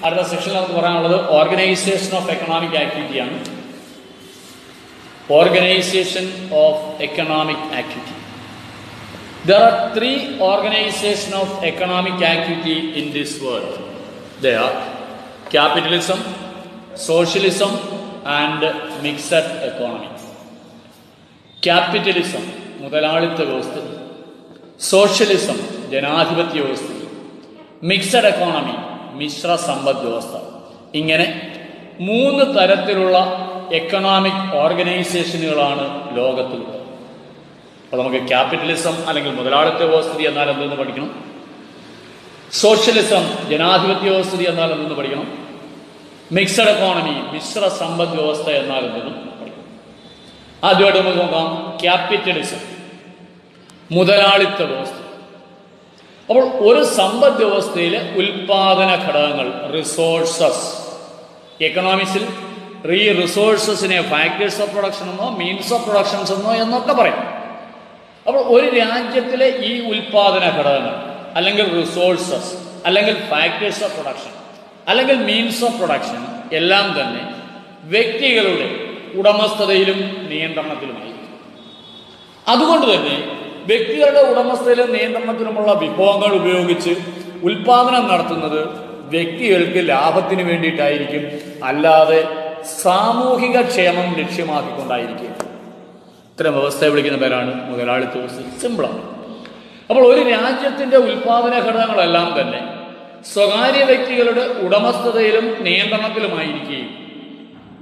അടുത്ത സെക്ഷനിൽ നമുക്ക് പറയാനുള്ളത് ഓർഗനൈസേഷൻ ഓഫ് എക്കണോമിക് ആക്ടിവിറ്റിയാണ്. Organisation of economic activity. There are three organizations of economic activity in this world. They are capitalism, socialism, and mixed economy. Capitalism, മുതലാളിത്ത വ്യവസ്ഥ. Socialism, ജനാധിപത്യ വ്യവസ്ഥ. മിക്സഡ് എക്കോണമി, മിശ്ര സമ്പദ് വ്യവസ്ഥ. ഇങ്ങനെ 3 തരത്തിലുള്ള എക്കണോമിക് ഓർഗനൈസേഷനുകളാണ് ലോകത്തിലുള്ളത്. അപ്പോൾ നമുക്ക് ക്യാപിറ്റലിസം അല്ലെങ്കിൽ മുതലാളിത്ത വ്യവസ്ഥിതി എന്നാൽ എന്തെന്ന് പഠിക്കണം. സോഷ്യലിസം, ജനാധിപത്യ വ്യവസ്ഥിതി എന്നാൽ എന്തെന്ന് പഠിക്കണം. മിക്സഡ് എക്കോണമി, മിശ്ര സമ്പദ് വ്യവസ്ഥ എന്നാൽ എന്തെന്ന് പഠിക്കണം. ആദ്യമായിട്ട് നമുക്ക് നോക്കാം ക്യാപിറ്റലിസം, മുതലാളിത്ത വ്യവസ്ഥ. അപ്പോൾ ഒരു സമ്പദ് വ്യവസ്ഥയിലെ ഉൽപാദന ഘടകങ്ങൾ, റിസോഴ്സസ്. എക്കണോമിക്സിൽ റിസോഴ്സസിനെ ഫാക്ടേഴ്സ് ഓഫ് പ്രൊഡക്ഷൻ എന്നോ മീൻസ് ഓഫ് പ്രൊഡക്ഷൻസ് എന്നോ എന്നൊക്കെ പറയും. അപ്പോൾ ഒരു രാജ്യത്തിലെ ഈ ഉൽപാദന ഘടകങ്ങൾ അല്ലെങ്കിൽ റിസോഴ്സസ് അല്ലെങ്കിൽ ഫാക്ടേഴ്സ് ഓഫ് പ്രൊഡക്ഷൻ അല്ലെങ്കിൽ മീൻസ് ഓഫ് പ്രൊഡക്ഷൻ എല്ലാം തന്നെ വ്യക്തികളുടെ ഉടമസ്ഥതയിലും നിയന്ത്രണത്തിലുമായിരിക്കും. അതുകൊണ്ട് തന്നെ വ്യക്തികളുടെ ഉടമസ്ഥതയിലും നിയന്ത്രണത്തിലുമുള്ള വിഭവങ്ങൾ ഉപയോഗിച്ച് ഉൽപാദനം നടത്തുന്നത് വ്യക്തികൾക്ക് ലാഭത്തിന് വേണ്ടിയിട്ടായിരിക്കും, അല്ലാതെ സാമൂഹിക ക്ഷേമം ലക്ഷ്യമാക്കിക്കൊണ്ടായിരിക്കും. ഇത്തരം വ്യവസ്ഥയെ വിളിക്കുന്ന പേരാണ് മുതലാളിത്ത വ്യവസ്ഥ. സിമ്പിളാണ്. അപ്പോൾ ഒരു രാജ്യത്തിൻ്റെ ഉൽപാദന ഘടകങ്ങളെല്ലാം തന്നെ സ്വകാര്യ വ്യക്തികളുടെ ഉടമസ്ഥതയിലും നിയന്ത്രണത്തിലുമായിരിക്കുകയും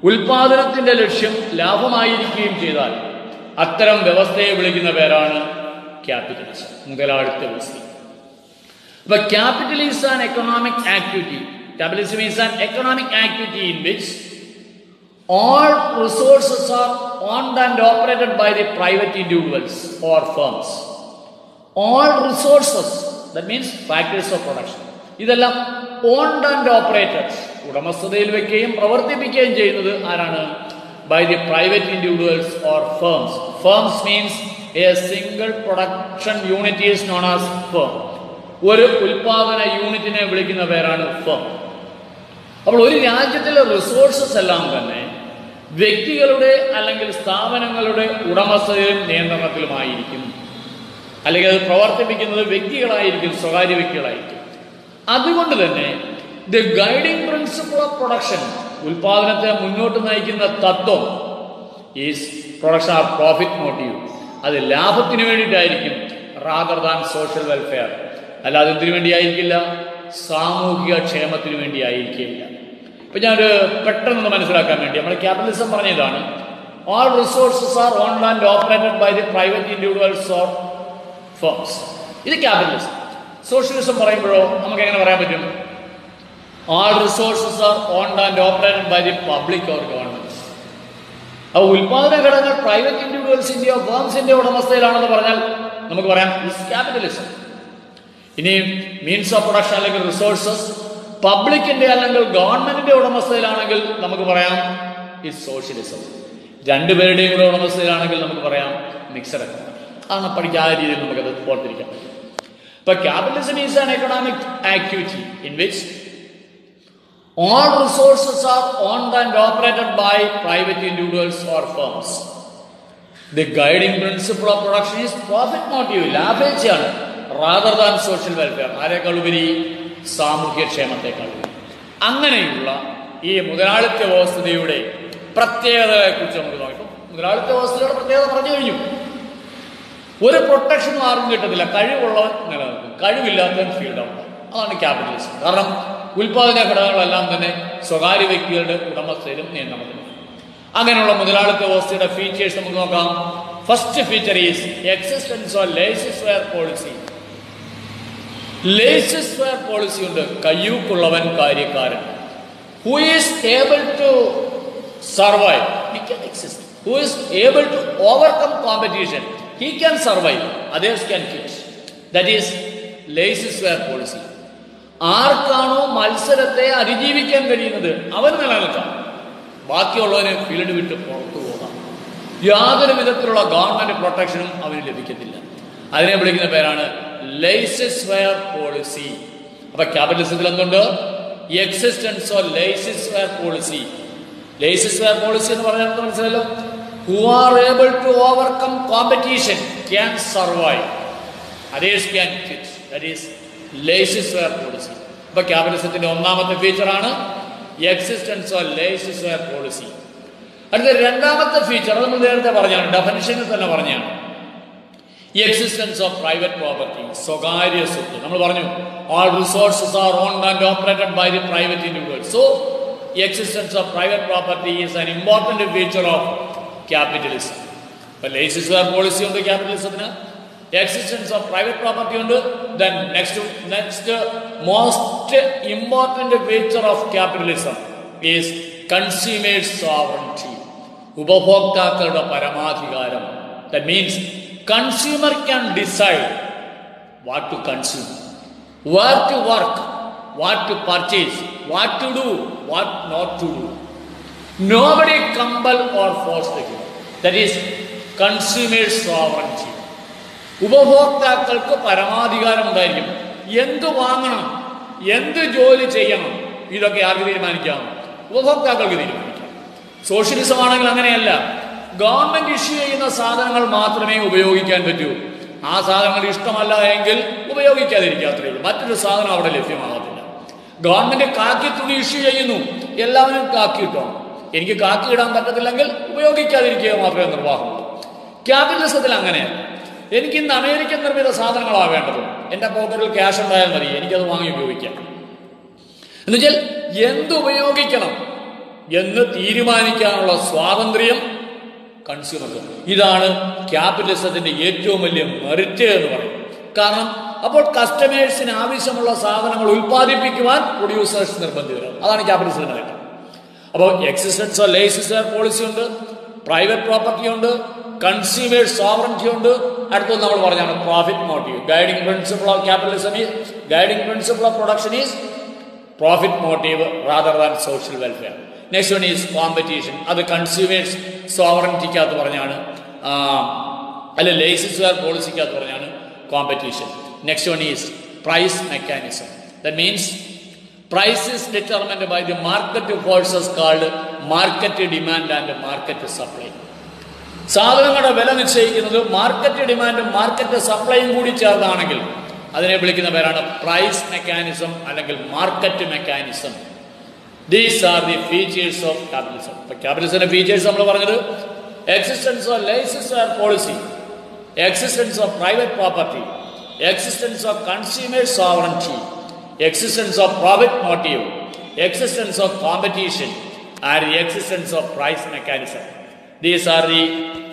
ഉൽപാദനത്തിൻ്റെ ലക്ഷ്യം ലാഭമായിരിക്കുകയും ചെയ്താൽ അത്തരം വ്യവസ്ഥയെ വിളിക്കുന്ന പേരാണ് ക്യാപിറ്റലിസം, മുതലാളിത്ത വ്യവസ്ഥ. അപ്പോൾ capital is an economic activity. Capitalism is an economic activity in which all resources are owned and operated by the private individuals or firms. All resources, that means factors of production. ഇതെല്ലാം owned and operated, ഉടമസ്ഥതയിൽ വയ്ക്കുകയും പ്രവർത്തിപ്പിക്കുകയും ചെയ്യുന്നത് ആരാണ്? By the private individuals or firms. Firms means a single production unit is known as firm. ഒരു ഉൽപാദന യൂണിറ്റിനെ വിളിക്കുന്ന പേരാണ് firm. അപ്പോൾ ഒരു രാജ്യത്തിലെ റിസോഴ്സസ് എല്ലാം തന്നെ വ്യക്തികളുടെ അല്ലെങ്കിൽ സ്ഥാപനങ്ങളുടെ ഉടമസ്ഥതയിലും നിയന്ത്രണത്തിലുമായിരിക്കും, അല്ലെങ്കിൽ അത് പ്രവർത്തിപ്പിക്കുന്നത് വ്യക്തികളായിരിക്കും, സ്വകാര്യ വ്യക്തികളായിരിക്കും. അതുകൊണ്ട് തന്നെ the guiding principle of production, ഉൽപാദനത്തെ മുന്നോട്ട് നയിക്കുന്ന തത്വം is production of profit motive. അത് ലാഭത്തിന് വേണ്ടിയിട്ടായിരിക്കും, റാദർ ദാൻ സോഷ്യൽ വെൽഫെയർ. അല്ലാതെ എന്തിനു വേണ്ടിയായിരിക്കില്ല? സാമൂഹിക ക്ഷേമത്തിന് വേണ്ടിയായിരിക്കില്ല. ഇപ്പം ഞാനൊരു പെട്ടെന്ന് മനസ്സിലാക്കാൻ വേണ്ടി നമ്മൾ ക്യാപിറ്റലിസം പറഞ്ഞതാണ്, all resources are owned and operated by the private individuals or firms. ഇത് ക്യാപിറ്റലിസം. സോഷ്യലിസം പറയുമ്പോഴോ നമുക്ക് എങ്ങനെ പറയാൻ പറ്റും? All resources are owned and operated by the public or governments. അപ്പോൾ ഉൽപാദന ഘടകങ്ങൾ പ്രൈവറ്റ് ഇൻഡിവിജ്വൽസിന്റെയോ ഫേംസിന്റെയോ ഉടമസ്ഥയിലാണെന്ന് പറഞ്ഞാൽ നമുക്ക് പറയാം ഇസ് ക്യാപിറ്റലിസം. ഇനി മീൻസ് ഓഫ് പ്രൊഡക്ഷൻ അല്ലെങ്കിൽ റിസോഴ്സസ് പബ്ലിക്കിന്റെ അല്ലെങ്കിൽ ഗവൺമെന്റിന്റെ ഉടമസ്ഥയിലാണെങ്കിൽ നമുക്ക് പറയാം ഇസ് സോഷ്യലിസം. രണ്ടുപേരുടെയും കൂടെ ഉടമസ്ഥയിലാണെങ്കിൽ നമുക്ക് പറയാം മിക്സഡ് എക്കണോമി. അതാണ് പഠിക്കാൻ ആ രീതിയിൽ നമുക്കത് ഓർത്തിരിക്കാൻ പറ്റും. ഇപ്പൊ capitalism is an economic activity in which all resources are owned and operated by private individuals or firms. The guiding principle of production is profit motive, ലാഭേച്ഛയാണ്, rather than social welfare, ആരെക്കാൾ ഉപരി സാമൂഹ്യ ക്ഷേമത്തെക്കാൾ. അങ്ങനെയുള്ള ഈ മുതലാളിത്ത വ്യവസ്ഥയുടെ പ്രത്യേകതയെ കുറിച്ച് നമുക്ക് നോക്കാം. മുതലാളിത്ത വ്യവസ്ഥയുടെ പ്രത്യേകത പറഞ്ഞു കഴിഞ്ഞു. ഒരു പ്രൊട്ടക്ഷനും ആർക്കും കിട്ടത്തില്ല. കഴിവുള്ളവൻ നിലനിൽക്കും, കഴിവില്ലാത്തവൻ ഫീൽഡ് ഔട്ട്. അതാണ് ക്യാപിറ്റലിസം. കാരണം ഉൽപാദന ഘടകങ്ങളെല്ലാം തന്നെ സ്വകാര്യ വ്യക്തികളുടെ ഉടമസ്ഥയിലും നിയന്ത്രണത്തിലും. അങ്ങനെയുള്ള മുതലാളിത്ത വ്യവസ്ഥയുടെ ഫീച്ചേഴ്സ് നമുക്ക് നോക്കാം. First feature is existence of laissez-faire policy. Laissez-faire policy ഉണ്ട്. കയ്യൂക്കുള്ളവൻ കാര്യക്കാരൻ. Who is able to survive, he can exist. Who is able to overcome competition, he can survive, others can quit. That is laissez-faire policy. ആർക്കാണോ മത്സരത്തെ അതിജീവിക്കാൻ കഴിയുന്നത് അവൻ നിലനിൽക്കാം, ബാക്കിയുള്ളവന് field വിട്ട് പുറത്തു പോകാം. യാതൊരു വിധത്തിലുള്ള ഗവൺമെന്റ് പ്രൊട്ടക്ഷനും അവന് ലഭിക്കത്തില്ല. അതിനെ വിളിക്കുന്ന പേരാണ് ലേസസ്-ഫെയർ പോളിസി. അപ്പൊ ക്യാപിറ്റലിസത്തിൽ എന്തുണ്ട്? Existence of ലേസിസ്വെയർ policy. Laissez-faire policy എന്ന് പറഞ്ഞാൽ മനസ്സിലല്ലോ, who are able to overcome competition can survive, others can quit. That is laissez-faire policy. അപ്പൊ ക്യാപിറ്റലിസത്തിന്റെ ഒന്നാമത്തെ ഫീച്ചറാണ് എക്സിസ്റ്റൻസ് ഓഫ് ലേസിസ്വെയർ പോളിസി. അടുത്ത രണ്ടാമത്തെ ഫീച്ചർ നമ്മൾ നേരത്തെ പറഞ്ഞാണ്, ഡെഫിനിഷനിൽ തന്നെ പറഞ്ഞാണ്, എക്സിസ്റ്റൻസ് ഓഫ് പ്രൈവറ്റ് പ്രോപ്പർട്ടി, സ്വകാര്യ സ്വത്ത്. നമ്മൾ പറഞ്ഞു all resources are owned and operated by the private individuals. So existence of private property is an important feature of capitalism. But laissez-faire policy ഉണ്ട് ക്യാപിറ്റലിസത്തിന്, existence of private property ഉണ്ട്. Then next most important feature of capitalism is consumer sovereignty, ഉപഭോക്താക്കളുടെ പരമാധികാരം. That means consumer can decide what to consume, where to work, what to purchase, what to do, what not to do. Nobody compel or force the gift. That is consumer sovereignty. ഉപഭോക്താക്കൾക്ക് പരമാധികാരം ഉണ്ടായിരിക്കും. എന്ത് വാങ്ങണം, എന്ത് ജോലി ചെയ്യണം, ഇതൊക്കെ ആർക്ക് തീരുമാനിക്കാം? ഉപഭോക്താക്കൾക്ക് തീരുമാനിക്കാം. സോഷ്യലിസം ആണെങ്കിൽ അങ്ങനെയല്ല. ഗവൺമെന്റ് ഇഷ്യൂ ചെയ്യുന്ന സാധനങ്ങൾ മാത്രമേ ഉപയോഗിക്കാൻ പറ്റൂ. ആ സാധനങ്ങൾ ഇഷ്ടമല്ല എങ്കിൽ ഉപയോഗിക്കാതിരിക്കുക, അത്രയേ ഉള്ളൂ. മറ്റൊരു സാധനം അവിടെ ലഭ്യമാകത്തില്ല. ഗവൺമെന്റ് കാക്കി തുണി ഇഷ്യൂ ചെയ്യുന്നു, എല്ലാവരും കാക്കി ഇട്ടോ. എനിക്ക് കാക്കി ഇടാൻ പറ്റത്തില്ലെങ്കിൽ ഉപയോഗിക്കാതിരിക്കുക മാത്രമേ നിർവാഹമുള്ളൂ. ക്യാപിറ്റലിസത്തിൽ അങ്ങനെയല്ല. എനിക്ക് ഇന്ന് അമേരിക്കൻ നിർമ്മിത സാധനങ്ങളാണ് വേണ്ടത്, എൻ്റെ പോക്കറ്റിൽ ക്യാഷ് ഉണ്ടായാൽ മതി, എനിക്കത് വാങ്ങി ഉപയോഗിക്കാം. എന്നുവെച്ചാൽ എന്തുപയോഗിക്കണം എന്ന് തീരുമാനിക്കാനുള്ള സ്വാതന്ത്ര്യം കൺസ്യൂമർക്ക്. ഇതാണ് ക്യാപിറ്റലിസത്തിന്റെ ഏറ്റവും വലിയ മെറിറ്റ് എന്ന് പറയും. കാരണം അപ്പോൾ കസ്റ്റമേഴ്സിന് ആവശ്യമുള്ള സാധനങ്ങൾ ഉൽപ്പാദിപ്പിക്കുവാൻ പ്രൊഡ്യൂസേഴ്സ് നിർബന്ധിതരാണ്. അതാണ് ക്യാപിറ്റലിസത്തിന്റെ നേട്ടം. അപ്പോൾ എക്സിസ്റ്റൻസ് ഓഫ് ലേസിസ്വെയർ പോളിസി ഉണ്ട്, പ്രൈവറ്റ് പ്രോപ്പർട്ടി ഉണ്ട്, കൺസ്യൂമർ സോവറൻറ്റി ഉണ്ട്. അടുത്തൊന്ന് നമ്മൾ പറഞ്ഞാണ് profit motive. Guiding principle of capitalism is, guiding principle of production is profit motive rather than social welfare. Next one is competition. അത് കൺസ്യൂമേഴ്സ് സോവറൻറ്റിക്കകത്ത് പറഞ്ഞാണ്, അല്ല ലേസിസ്വെയർ പോളിസിക്കകത്ത് പറഞ്ഞാണ് competition. Next one is price mechanism. That means price is determined by the market forces called market demand and market supply. സാധനങ്ങളുടെ വില നിശ്ചയിക്കുന്നത് market ഡിമാൻഡും മാർക്കറ്റ് സപ്ലൈയും കൂടി ചേർന്നാണെങ്കിൽ അതിനെ വിളിക്കുന്ന പേരാണ് പ്രൈസ് മെക്കാനിസം അല്ലെങ്കിൽ market mechanism. These are the features of capitalism. The capitalism features നമ്മൾ പറഞ്ഞത് existence of laissez-faire policy, existence of private property, existence of consumer sovereignty, existence of profit motive, existence of competition, and the existence of price mechanism. These are the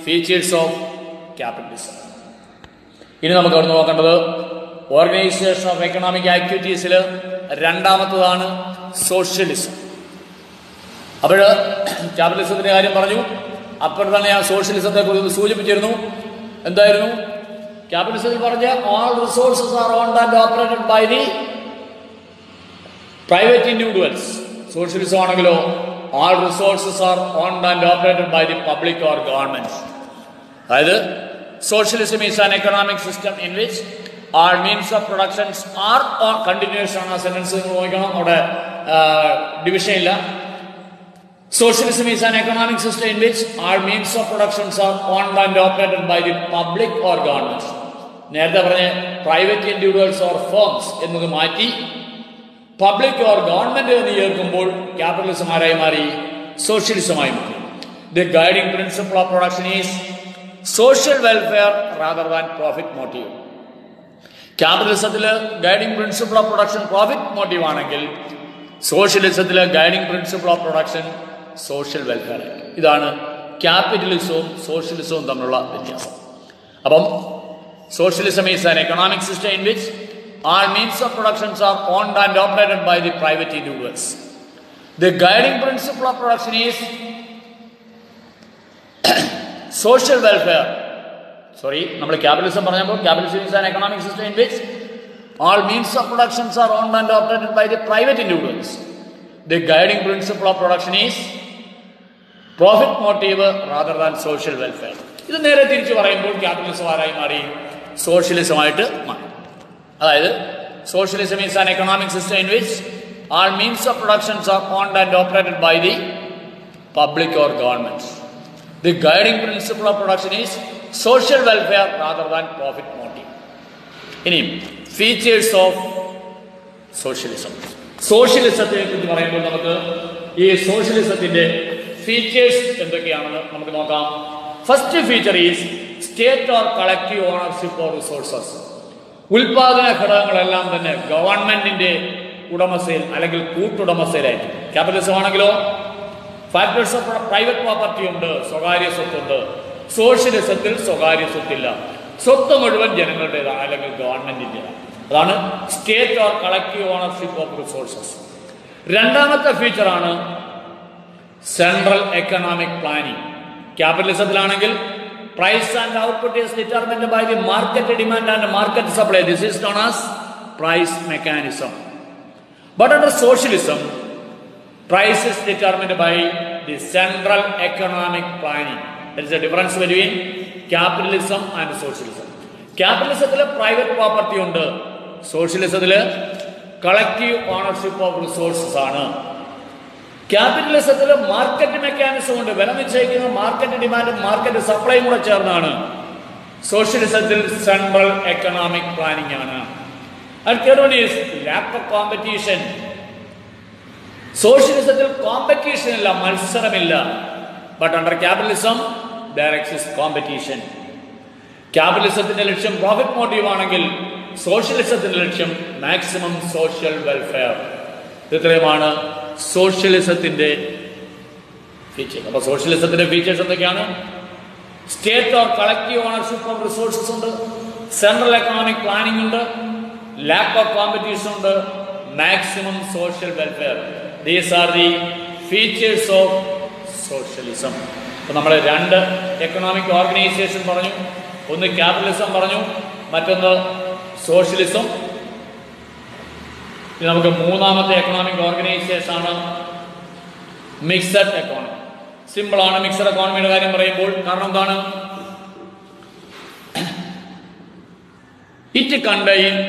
features of capitalism. ഇനി നമുക്ക് അവിടെ നോക്കേണ്ടത് organisation of economic ആക്ടിവിറ്റീസിൽ രണ്ടാമത്തതാണ് socialism. അപ്പോൾ ക്യാപിറ്റലിസത്തിന്റെ കാര്യം പറഞ്ഞു, അപ്പോൾ തന്നെ ഞാൻ സോഷ്യലിസത്തെ കുറിച്ച് സൂചിപ്പിച്ചിരുന്നു. എന്തായിരുന്നു ക്യാപിറ്റലിസത്തിൽ പറഞ്ഞ all resources are owned and operated by the private individuals. Socialism ആണെങ്കിലോ all resources are owned and operated by the public or governments. അതായത് socialism is an economic system in which all means of productions are or continuous ആണ്. ആ sentence നിങ്ങൾ നോക്കണം, അവിടെ division ഇല്ല. Socialism is an economic system in which all means of productions are owned and operated by the public or governments. നേരത്തെ പറഞ്ഞ private individuals or firms എന്നത് മാറ്റി പബ്ലിക് ഓർ ഗവൺമെന്റ് എന്ന് ചേർക്കുമ്പോൾ ക്യാപിറ്റലിസം ആരായി മാറി? സോഷ്യലിസമായി മാറി. The guiding principle of production is social welfare rather than profit motive. ക്യാപിറ്റലിസത്തില് guiding principle of production profit motive ആണെങ്കിൽ സോഷ്യലിസത്തില് guiding principle of production social welfare. ഇതാണ് ക്യാപിറ്റലിസവും സോഷ്യലിസവും തമ്മിലുള്ള വ്യത്യാസം. അപ്പം socialism is an economic system in which all means of productions are owned and operated by the private individuals. The guiding principle of production is social welfare. നമ്മൾ capitalism പറഞ്ഞപ്പോൾ capitalism is an economic system in which all means of productions are owned and operated by the private individuals. The guiding principle of production is profit motive rather than social welfare. ഇത് നേരെ തിരിച്ചു പറയുമ്പോൾ capitalism ആരായി മാറി? സോഷ്യലിസമായിട്ട് മാറി. അതായത് socialism is an economic system in which all means of productions are owned and operated by the public or governments. The guiding principle of production is social welfare rather than profit motive. ഇനി features of socialism. സോഷ്യലിസത്തെ കുറിച്ച് പറയുമ്പോൾ നമുക്ക് ഈ സോഷ്യലിസത്തിന്റെ features എന്തൊക്കെയാണെന്ന് നമുക്ക് നോക്കാം. First feature is state or collective ownership of resources. ഉൽപാദന ഘടകങ്ങളെല്ലാം തന്നെ ഗവൺമെന്റിന്റെ ഉടമസ്ഥയിൽ അല്ലെങ്കിൽ കൂട്ടുടമസ്ഥയിലായിരിക്കും. ക്യാപിറ്റലിസം ആണെങ്കിലോ ഫാക്ടേഴ്സ് ഓഫ് പ്രൈവറ്റ് പ്രോപ്പർട്ടി ഉണ്ട്, സ്വകാര്യ സ്വത്തുണ്ട്. സോഷ്യലിസത്തിൽ സ്വകാര്യ സ്വത്തില്ല, സ്വത്ത് മുഴുവൻ ജനങ്ങളുടേതാണ് അല്ലെങ്കിൽ ഗവൺമെന്റിൻ്റെതാണ്. അതാണ് state or collective ownership of resources. രണ്ടാമത്തെ ഫീച്ചറാണ് സെൻട്രൽ എക്കണോമിക് പ്ലാനിങ്. ക്യാപിറ്റലിസത്തിലാണെങ്കിൽ price and output is determined by the market demand and market supply. This is known as price mechanism. But under socialism price is determined by the central economic planning. There is a difference between capitalism and socialism. Capitalism private property ഉണ്ട്, socialism collective ownership of resources ആണ്. ക്യാപിറ്റലിസത്തിൽ market mechanism ഉണ്ട്, വില നിശ്ചയിക്കുന്ന market ഡിമാൻഡും market സപ്ലൈയും കൂടെ ചേർന്നാണ്. സോഷ്യലിസത്തിൽ സെൻട്രൽ എക്കണോമിക് പ്ലാനിംഗ് ആണ്. And third one is lack of competition. സോഷ്യലിസത്തിൽ കോമ്പറ്റീഷൻ ഇല്ല, മത്സരമില്ല. But under capitalism there exists competition. ക്യാപിറ്റലിസത്തിന്റെ ലക്ഷ്യം പ്രോഫിറ്റ് മോട്ടീവ് ആണെങ്കിൽ സോഷ്യലിസത്തിന്റെ ലക്ഷ്യം മാക്സിമം സോഷ്യൽ വെൽഫെയർ. ഇത്രയുമാണ് സോഷ്യലിസത്തിന്റെ ഫീച്ചേഴ്സ്. അപ്പൊ സോഷ്യലിസത്തിന്റെ ഫീച്ചേഴ്സ് എന്തൊക്കെയാണ്? State or collective ownership of resources ഉണ്ട്, സെൻട്രൽ എക്കണോമിക് പ്ലാനിംഗ് ഉണ്ട്, ലാക്ക് ഓഫ് കോമ്പറ്റീഷൻ ഉണ്ട്, maximum social welfare. These are the features of socialism. അപ്പോൾ നമ്മൾ രണ്ട് എക്കണോമിക് ഓർഗനൈസേഷൻ പറഞ്ഞു, ഒന്ന് ക്യാപിറ്റലിസം പറഞ്ഞു, മറ്റൊന്ന് സോഷ്യലിസം. ഇനി നമുക്ക് മൂന്നാമത്തെ എക്കണോമിക് ഓർഗനൈസേഷൻ ആണ് മിക്സഡ് എക്കോണമി. സിമ്പിളാണ് മിക്സഡ് എക്കോണമിയുടെ കാര്യം പറയുമ്പോൾ. കാരണം എന്താണ്? It contains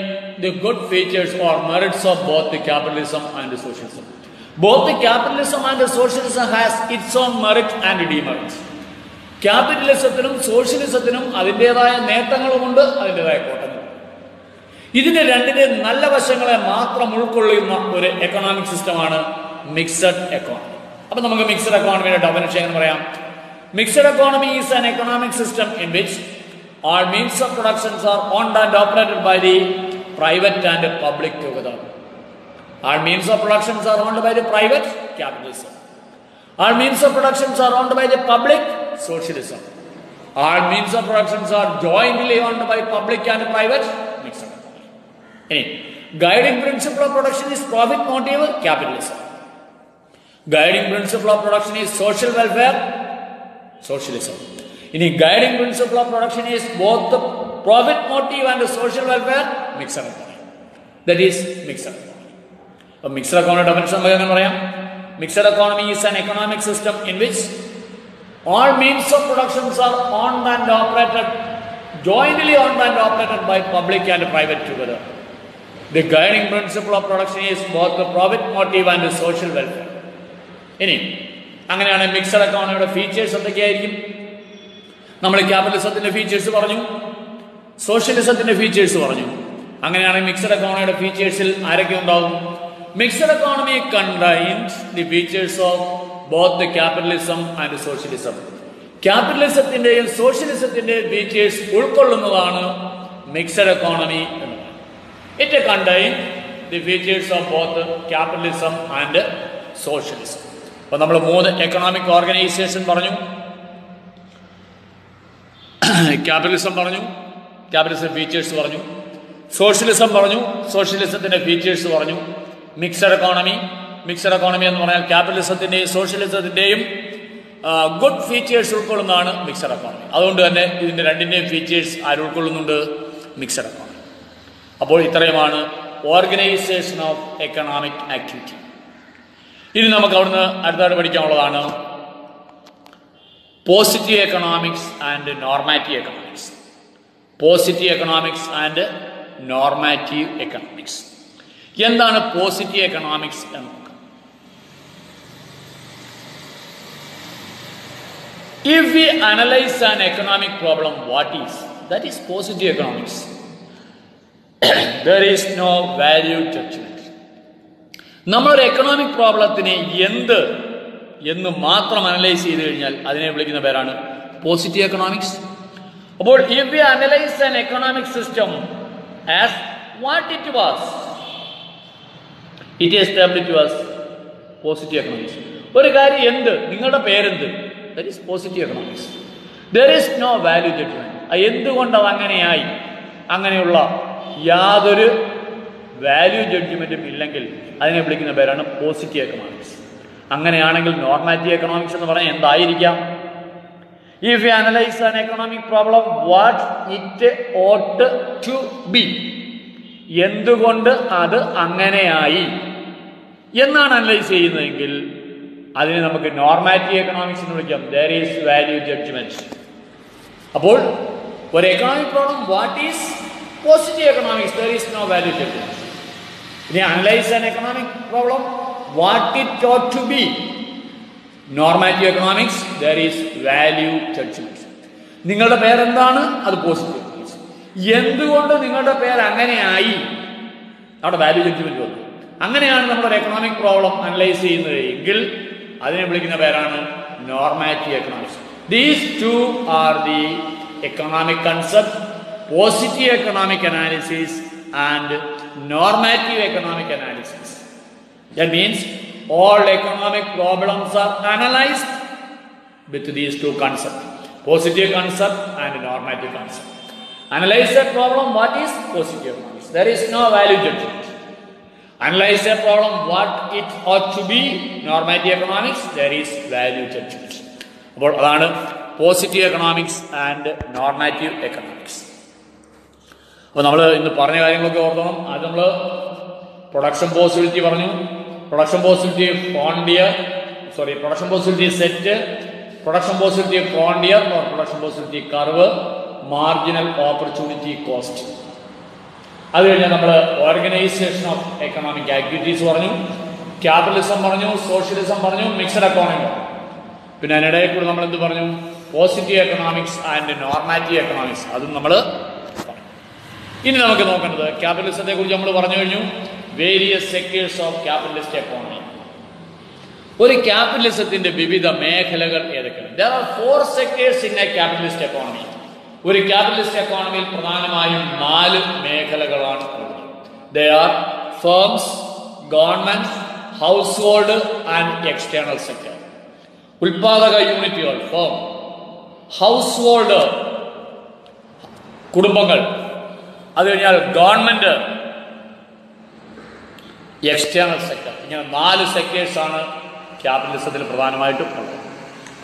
the good features or merits of both the capitalism and the socialism. Both the capitalism and the socialism has its own merit and demerits. ക്യാപിറ്റലിസത്തിനും സോഷ്യലിസത്തിനും അതിൻ്റെതായ നേട്ടങ്ങളുമുണ്ട്, അതിൻ്റെതായ കോട്ടങ്ങളുമുണ്ട്. ഇതിന്റെ രണ്ടിന്റെ നല്ല വശങ്ങളെ മാത്രം ഉൾക്കൊള്ളുന്ന ഒരു എക്കണോമിക് സിസ്റ്റമാണ് മിക്സഡ് എക്കോണമി. അപ്പൊ നമുക്ക് മിക്സഡ് എക്കോണമിയുടെ ഡെഫിനിഷൻ എന്ന് പറയാം. Mixed economy is an economic system in which all means of productions are owned and operated by the private and public together. All means of productions are owned by the private, capitalism. All means of productions are owned by the public, socialism. All means of productions are jointly owned by public and private, mixed economy. Any guiding principle of production is profit motive, capitalism. Guiding principle of production is social welfare, socialism. ഇനി guiding principle of production is both profit motive and social welfare, mixed economy. That is mixed economy. അപ്പോൾ mixed economy definition നമുക്ക് എങ്ങനെ പറയാം? Mixed economy is an economic system in which all means of productions are owned and operated, jointly owned and operated by public and private together. The guiding principle of production is both the profit motive and the social welfare. ഇനി അങ്ങനെയാണ് mixed എക്കോണമിയുടെ features എന്തൊക്കെയായിരിക്കും? നമ്മൾ ക്യാപിറ്റലിസത്തിന്റെ features പറഞ്ഞു, സോഷ്യലിസത്തിന്റെ features പറഞ്ഞു. അങ്ങനെയാണ് mixed എക്കോണമിയുടെ ഫീച്ചേഴ്സിൽ ആരൊക്കെ ഉണ്ടാവും? Mixed economy contains the features of both the capitalism and socialism. ക്യാപിറ്റലിസത്തിന്റെയും സോഷ്യലിസത്തിന്റെയും ഫീച്ചേഴ്സ് ഉൾക്കൊള്ളുന്നതാണ് മിക്സഡ് എക്കോണമി എന്ന്. It contain the features of both capitalism and socialism. അപ്പൊ നമ്മൾ മൂന്ന് എക്കണോമിക് ഓർഗനൈസേഷൻ പറഞ്ഞു. ക്യാപിറ്റലിസം പറഞ്ഞു, ക്യാപിറ്റലിസം ഫീച്ചേഴ്സ് പറഞ്ഞു. സോഷ്യലിസം പറഞ്ഞു, സോഷ്യലിസത്തിന്റെ ഫീച്ചേഴ്സ് പറഞ്ഞു. മിക്സഡ് എക്കോണമി, മിക്സഡ് എക്കോണമി എന്ന് പറഞ്ഞാൽ ക്യാപിറ്റലിസത്തിന്റെയും സോഷ്യലിസത്തിന്റെയും ഗുഡ് ഫീച്ചേഴ്സ് ഉൾക്കൊള്ളുന്നതാണ് മിക്സഡ് എക്കോണമി. അതുകൊണ്ട് തന്നെ ഇതിന്റെ രണ്ടിന്റെയും ഫീച്ചേഴ്സ് ആര് ഉൾക്കൊള്ളുന്നുണ്ട്? Mixed economy. അപ്പോൾ ഇത്രയുമാണ് ഓർഗനൈസേഷൻ ഓഫ് എക്കണോമിക് ആക്ടിവിറ്റി. ഇനി നമുക്ക് അവിടുന്ന് അടുത്തായിട്ട് പഠിക്കാനുള്ളതാണ് positive economics and normative economics. Positive economics and normative economics. എന്താണ് പോസിറ്റീവ് എക്കണോമിക്സ് എന്ന് നോക്കാം. If we analyze an economic problem, what is? That is positive economics. There is no value judgment. നമ്മളൊരു economic പ്രോബ്ലത്തിനെ എന്ന് മാത്രം അനലൈസ് ചെയ്ത് കഴിഞ്ഞാൽ അതിനെ വിളിക്കുന്ന പേരാണ് പോസിറ്റീവ് എക്കണോമിക്സ്. അപ്പോൾ if we analyze an economic system as what it was, it is established to us positive economics. ഒരു കാര്യം നിങ്ങളുടെ പേരെന്ത്, that is positive economics. There is no value judgment. എന്തുകൊണ്ട് അത് അങ്ങനെയായി, അങ്ങനെയുള്ള യാതൊരു വാല്യൂ ജഡ്ജ്മെന്റും ഇല്ലെങ്കിൽ അതിനെ വിളിക്കുന്ന പേരാണ് പോസിറ്റീവ് എക്കണോമിക്സ്. അങ്ങനെയാണെങ്കിൽ നോർമാറ്റീവ് എക്കണോമിക്സ് എന്ന് പറഞ്ഞാൽ എന്തായിരിക്കാം? If you analyze an economic problem, what it ought to be, എന്തുകൊണ്ട് അത് അങ്ങനെയായി എന്നാണ് അനലൈസ് ചെയ്യുന്നതെങ്കിൽ അതിനെ നമുക്ക് നോർമാറ്റീവ് എക്കണോമിക്സ് എന്ന് വിളിക്കാം. There is value judgment. അപ്പോൾ ഒരു economic problem what is positive economics, there is no value judgment. ഇനി analyse an economic problem what it ought to be, normative economics, there is value judgment. നിങ്ങളുടെ പേരെന്താണ്, അത് positive economics. എന്തുകൊണ്ട് നിങ്ങളുടെ പേര് അങ്ങനെയായി, അവിടെ വാല്യൂ ജഡ്ജ്മെന്റ് വന്നു. അങ്ങനെയാണ് നമ്മളൊരു എക്കണോമിക് പ്രോബ്ലം അനലൈസ് ചെയ്യുന്നത് എങ്കിൽ അതിനെ വിളിക്കുന്ന പേരാണ് normative economics. These two are the economic concept, positive economic analysis and normative economic analysis. That means all economic problems are analyzed with these two concepts, positive concept and normative concept. Analyze a problem, what is positive economics? There is no value judgment. Analyze a problem, what it ought to be, normative economics, there is value judgment. അപ്പോൾ അതാണ് positive economics and normative economics. അപ്പോൾ നമ്മൾ ഇന്ന് പറഞ്ഞ കാര്യങ്ങളൊക്കെ ഓർക്കണം. അത് നമ്മൾ പ്രൊഡക്ഷൻ പോസിബിലിറ്റി പറഞ്ഞു, production possibility set, production possibility frontier or production possibility curve, marginal opportunity cost. അത് കഴിഞ്ഞാൽ നമ്മൾ ഓർഗനൈസേഷൻ ഓഫ് എക്കണോമിക് ആക്ടിവിറ്റീസ് പറഞ്ഞു, ക്യാപിറ്റലിസം പറഞ്ഞു, സോഷ്യലിസം പറഞ്ഞു, മിക്സഡ് എക്കോണമി പറഞ്ഞു. പിന്നെ അതിനിടയിൽ കൂടെ നമ്മൾ എന്ത് പറഞ്ഞു? Positive economics and normative economics, അതും നമ്മൾ പറഞ്ഞു. ഇനി നമുക്ക് നോക്കേണ്ടത് ക്യാപിറ്റലിസത്തെ കുറിച്ച് നമ്മൾ പറഞ്ഞു കഴിഞ്ഞു. Various sectors of capitalist economy. ഒരു ക്യാപിറ്റലിസത്തിന്റെ വിവിധ മേഖലകൾ ഏതൊക്കെയാണ്? There are 4 sectors in a capitalist economy. ഒരു ക്യാപിറ്റലിസ്റ്റ് എക്കോണമിയിൽ പ്രധാനമായും 4 മേഖലകളാണ് ഉള്ളത്. They are firms, government, household and external sector. ഉൽപാദക യൂണിറ്റുകൾ ഫേം, ഹൗസ് കുടുംബങ്ങൾ, അത് കഴിഞ്ഞാൽ ഗവൺമെന്റ്, എക്സ്റ്റേണൽ സെക്ടർ. ഇങ്ങനെ 4 സെക്ടേഴ്സാണ് ക്യാപിറ്റലിസത്തിൽ പ്രധാനമായിട്ടും ഉള്ളത്.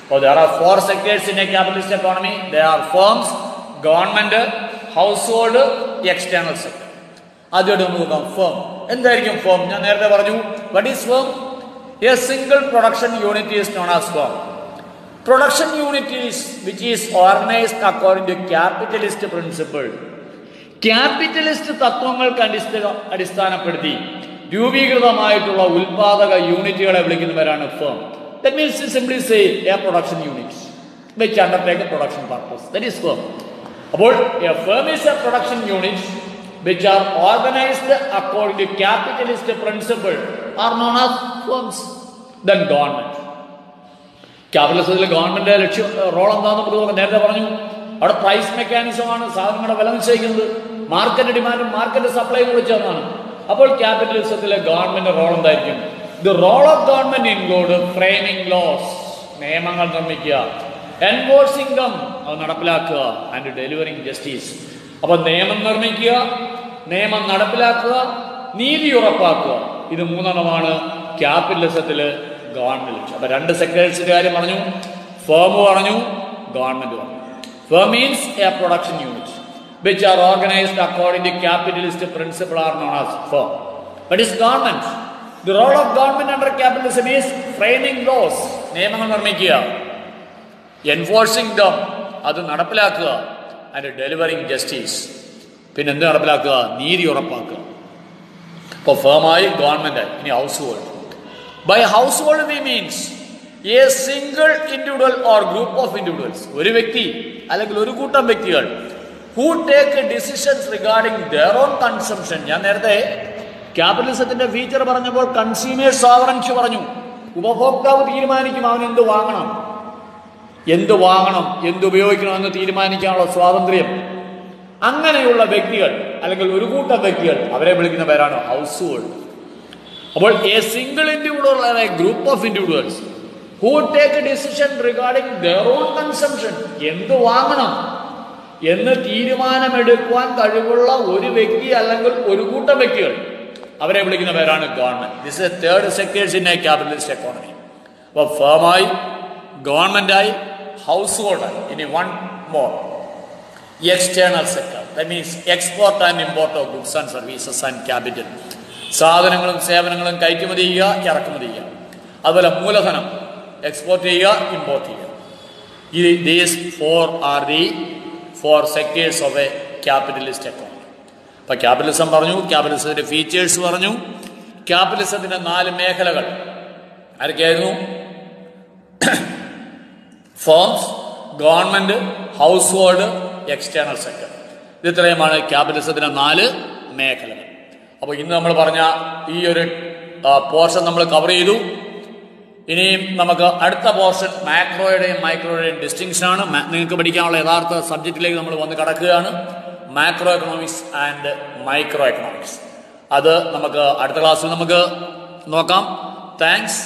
അപ്പോൾ there are 4 sectors in a capitalist economy. They are firms, government, household, external sector. ആദ്യമായിട്ട് നമുക്ക് നോക്കാം ഫേം. എന്തായിരിക്കും ഫേം? ഞാൻ നേരത്തെ പറഞ്ഞു. What is firm? A single production unit is known as firm. Production unit is which is organized according to capitalist principle. Capitalist തത്വങ്ങൾക്ക് അടിസ്ഥാനപ്പെടുത്തി രൂപീകൃതമായിട്ടുള്ള ഉൽപാദക യൂണിറ്റുകളെ വിളിക്കുന്നവരാണ് firm. That means to simply say a production unit which undertake a production purpose. That is firm. അപ്പോൾ a firm is a production unit which are organized according to capitalist principle are known as firms. Then government. ക്യാപിറ്റലിസത്തിലെ government role എന്താണെന്ന് നമുക്ക് നേരത്തെ പറഞ്ഞു. അവിടെ price മെക്കാനിസമാണ് സാധനങ്ങളുടെ വില നിശ്ചയിക്കുന്നത്. മാർക്കറ്റ് ഡിമാൻഡും മാർക്കറ്റ് സപ്ലൈയും കൂടി ചേർന്നാണ്. അപ്പോൾ ക്യാപിറ്റലിസത്തിലെ ഗവൺമെന്റ് റോൾ എന്തായിരിക്കും? The role of government include framing laws, നിയമങ്ങൾ നിർമ്മിക്കുക, എൻഫോഴ്സിംഗ് ദം, അത് നടപ്പിലാക്കുക, ആൻഡ് ഡെലിവറിംഗ് ജസ്റ്റിസ്. അപ്പൊ നിയമം നിർമ്മിക്കുക, നിയമം നടപ്പിലാക്കുക, നീതി ഉറപ്പാക്കുക. ഇത് 3 ക്യാപിറ്റലിസത്തില് ഗവൺമെന്റ് ലക്ഷ്യം. അപ്പൊ 2 സെക്ടേഴ്സിന്റെ കാര്യം പറഞ്ഞു, ഫേം പറഞ്ഞു, ഗവൺമെന്റ് പറഞ്ഞു. Firm means a production unit which are organized according to capitalist principle are known as firm. But is government. The role of government under capitalism is framing laws, നിയമങ്ങൾ നിർമ്മിക്കുക, enforcing them, അത് നടപ്പിലാക്കുക, and delivering justice. പിന്നെ എന്ത് നടപ്പിലാക്കുക? നീതി ഉറപ്പാക്കുക. ഇപ്പോൾ ഫേമായി, ഗവൺമെൻറ്റായി. ഇനി household. By household we means a single individual or group of individuals, ഒരു വ്യക്തി അല്ലെങ്കിൽ ഒരു കൂട്ടം വ്യക്തികൾ who take decisions regarding their own consumption. ഞാൻ നേരത്തെ ക്യാപിറ്റലിസത്തിന്റെ ഫീച്ചർ പറഞ്ഞപ്പോൾ കൺസ്യൂമേഴ്സ് സോവറൻസി പറഞ്ഞു. ഉപഭോക്താവ് തീരുമാനിക്കും അവൻ എന്ത് വാങ്ങണം, എന്ത് ഉപയോഗിക്കണം എന്ന് തീരുമാനിക്കാനുള്ള സ്വാതന്ത്ര്യം. അങ്ങനെയുള്ള വ്യക്തികൾ അല്ലെങ്കിൽ ഒരു കൂട്ടം വ്യക്തികൾ, അവരെ വിളിക്കുന്ന പേരാണ് ഹൗസ് ഹോൾഡ്. അപ്പോൾ A single individual A group of individuals who take decision regarding their own consumption, എന്ത് വാങ്ങണം എന്ന് തീരുമാനമെടുക്കുവാൻ കഴിവുള്ള ഒരു വ്യക്തി അല്ലെങ്കിൽ ഒരു കൂട്ടം വ്യക്തികൾ, അവരെ വിളിക്കുന്ന പേരാണ് government. This is third sectors in A capitalist economy. അപ്പോൾ ഫേമായി, ഗവൺമെന്റായി, ഹൗസ് ഹോൾഡായി. ഇനി one more, external sector. That means export and import of goods and services and capital. സാധനങ്ങളും സേവനങ്ങളും കയറ്റുമതി ചെയ്യുക, ഇറക്കുമതി ചെയ്യുക. അതുപോലെ മൂലധനം എക്സ്പോർട്ട് ചെയ്യുക, ഇമ്പോർട്ട് ചെയ്യുക. These four are the four sectors of a capitalist economy. അപ്പോൾ ക്യാപിറ്റലിസം പറഞ്ഞു, ക്യാപിറ്റലിസത്തിന്റെ ഫീച്ചേഴ്സ് പറഞ്ഞു. ക്യാപിറ്റലിസത്തിന്റെ 4 മേഖലകൾ ആരൊക്കെയായിരുന്നു? Firms, government, household, external sector. ഇത് ഇത്രയുമാണ് ക്യാപിറ്റലിസത്തിന്റെ 4 മേഖലകൾ. അപ്പോൾ ഇന്ന് നമ്മൾ പറഞ്ഞ ഈ ഒരു പോർഷൻ നമ്മൾ കവർ ചെയ്തു. ഇനിയും നമുക്ക് അടുത്ത പോർഷൻ മാക്രോയുടെയും മൈക്രോയുടെയും ഡിസ്റ്റിങ്ഷൻ ആണ്. നിങ്ങൾക്ക് പഠിക്കാനുള്ള യഥാർത്ഥ സബ്ജക്റ്റിലേക്ക് നമ്മൾ വന്ന് കടക്കുകയാണ്. Macro economics and micro economics. അത് നമുക്ക് അടുത്ത ക്ലാസ്സിൽ നമുക്ക് നോക്കാം. താങ്ക്സ്.